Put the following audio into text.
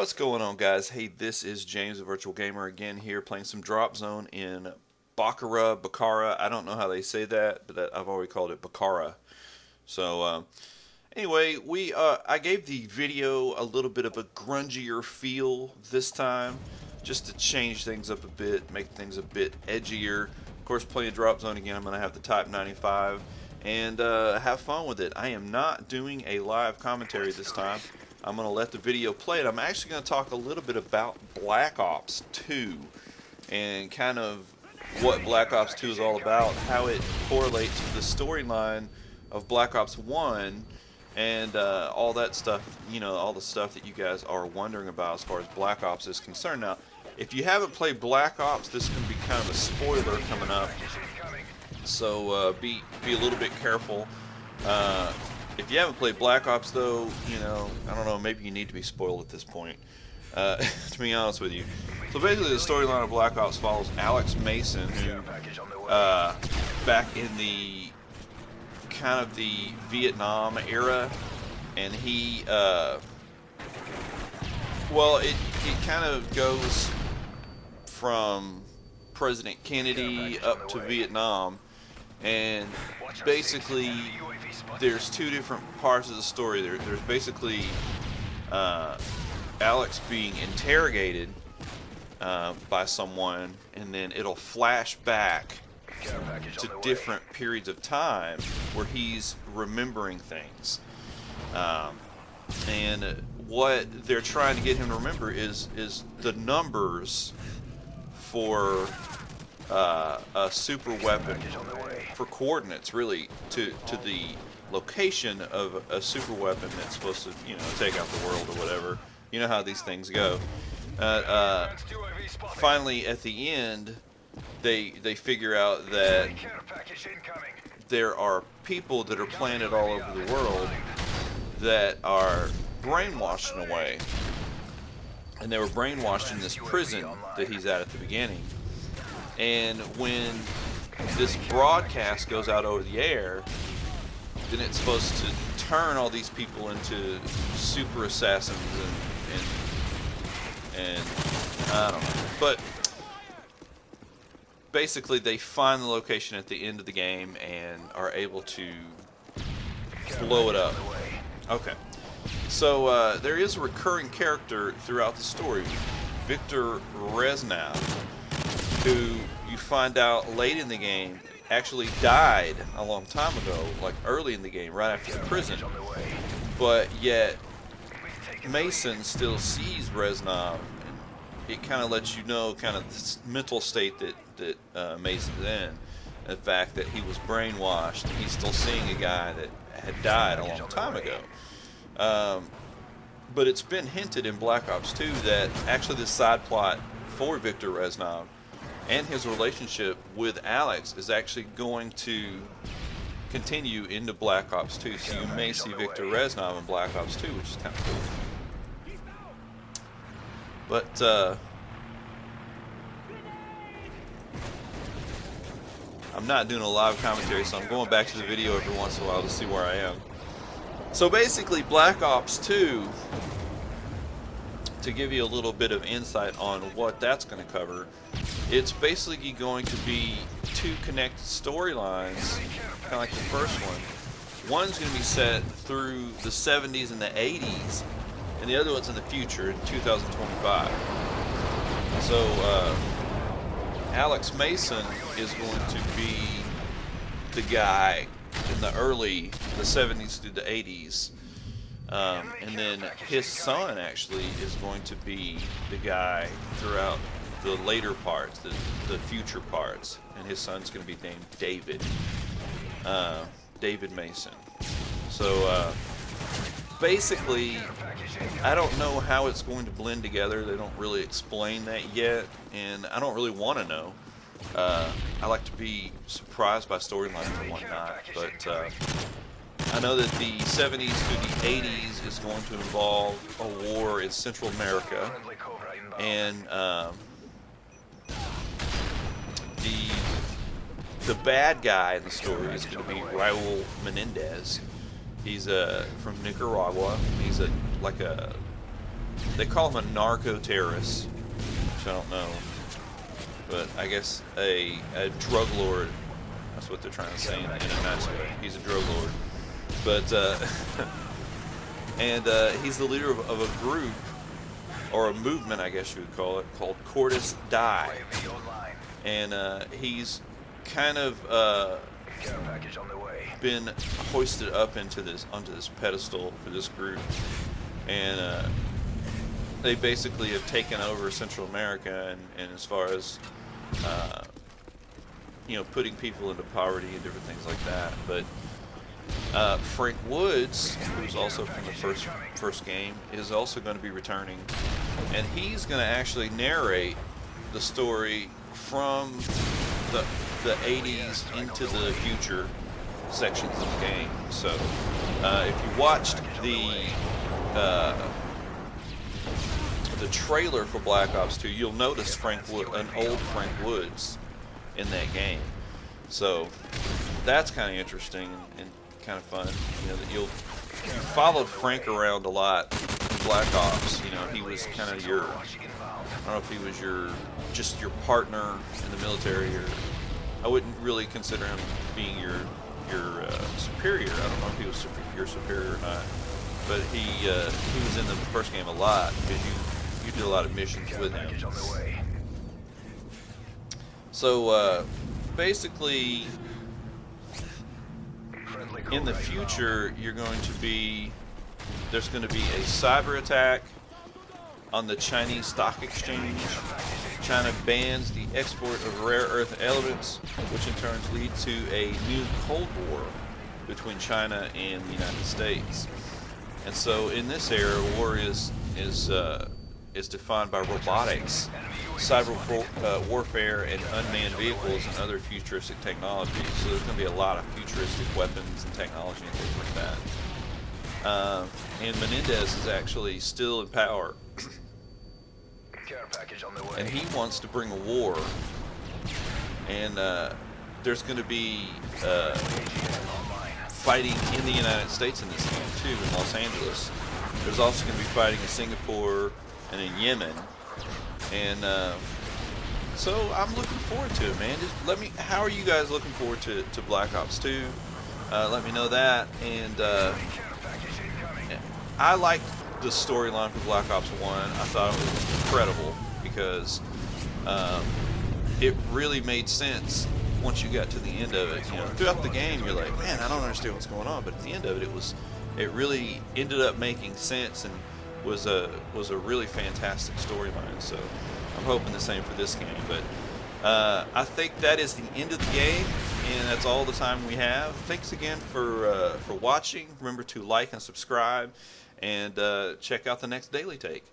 What's going on, guys? Hey, this is James, the Virtual Gamer, again here playing some Drop Zone in Baccarat. I don't know how they say that, but I've already called it Baccarat. So, anyway, I gave the video a little bit of a grungier feel this time, just to change things up a bit, make things a bit edgier. Of course, playing Drop Zone again, I'm going to have the Type 95 and have fun with it. I am not doing a live commentary this time. I'm going to let the video play it. I'm actually going to talk a little bit about Black Ops 2 and kind of what Black Ops 2 is all about, how it correlates to the storyline of Black Ops 1 and all that stuff, you know, all the stuff that you guys are wondering about as far as Black Ops is concerned. Now, if you haven't played Black Ops, this can be kind of a spoiler coming up, so be a little bit careful. If you haven't played Black Ops, though, you know, I don't know, maybe you need to be spoiled at this point, to be honest with you. So basically, the storyline of Black Ops follows Alex Mason, who, back in the kind of the Vietnam era, and he, well, it kind of goes from President Kennedy up to Vietnam, and basically there's two different parts of the story. There's basically Alex being interrogated by someone, and then it'll flash back to different periods of time where he's remembering things. And what they're trying to get him to remember is the numbers for a super weapon, for coordinates, really, to the location of a super weapon that's supposed to, you know, take out the world or whatever. You know how these things go. Finally, at the end, they figure out that there are people that are planted all over the world that are brainwashed in a way, and they were brainwashed in this prison that he's at the beginning. And when this broadcast goes out over the air, then it's supposed to turn all these people into super assassins and I don't know. But basically, they find the location at the end of the game and are able to blow it up. Okay. So there is a recurring character throughout the story, Viktor Reznov, who you find out late in the game actually died a long time ago, like early in the game, right after the prison. But yet Mason still sees Reznov, and it kind of lets you know kind of this mental state that Mason's in. The fact that he was brainwashed, and he's still seeing a guy that had died a long time ago. But it's been hinted in Black Ops 2 that actually the side plot for Viktor Reznov and his relationship with Alex is actually going to continue into Black Ops 2. So you may see Viktor Reznov in Black Ops 2, which is kind of cool. But I'm not doing a live commentary, so I'm going back to the video every once in a while to see where I am. So basically, Black Ops 2, to give you a little bit of insight on what that's going to cover, it's basically going to be two connected storylines, kind of like the first one. One's going to be set through the 70s and the 80s, and the other one's in the future, in 2025. So Alex Mason is going to be the guy in the 70s through the 80s. And then his son actually is going to be the guy throughout the later parts, the future parts, and his son's going to be named David, David Mason. So basically, I don't know how it's going to blend together. They don't really explain that yet, and I don't really want to know. I like to be surprised by storylines and whatnot, but I know that the 70s through the 80s is going to involve a war in Central America, and the bad guy in the story is going to be Raul Menendez. He's from Nicaragua. He's like a they call him a narco-terrorist, which I don't know, but I guess a drug lord. That's what they're trying to say in a nice way. He's a drug lord. But, and he's the leader of a group, or a movement, I guess you would call it, called Cordis Die. And he's kind of been hoisted up onto this pedestal for this group. And they basically have taken over Central America, and as far as you know, putting people into poverty and different things like that. But Frank Woods, who's also from the first game, is also going to be returning, and he's going to actually narrate the story from the 80s into the future sections of the game. So if you watched the trailer for Black Ops 2, you'll notice an old Frank Woods in that game. So that's kind of interesting and kind of fun. You know, that you followed Frank around a lot in Black Ops. You know, he was kind of your, I don't know if he was just your partner in the military, or I wouldn't really consider him being your superior. I don't know if he was your superior or not, but he was in the first game a lot because you did a lot of missions with him. So basically, in the future, there's going to be a cyber attack on the Chinese stock exchange. China bans the export of rare earth elements, which in turn leads to a new Cold War between China and the United States. And so in this era, war is defined by robotics, cyber warfare, and unmanned vehicles and other futuristic technologies. So there's going to be a lot of futuristic weapons and technology and things like that. And Menendez is actually still in power, and he wants to bring a war. And there's going to be fighting in the United States in this game too, in Los Angeles. There's also going to be fighting in Singapore and in Yemen. And so I'm looking forward to it, man. Just how are you guys looking forward to Black Ops 2? Let me know that. And I liked the storyline for Black Ops 1. I thought it was incredible because it really made sense once you got to the end of it. You know, throughout the game, you're like, man, I don't understand what's going on. But at the end of it, it really ended up making sense and was a really fantastic storyline. So I'm hoping the same for this game. But I think that is the end of the game, and that's all the time we have. Thanks again for watching. Remember to like and subscribe, and check out the next Daily Take.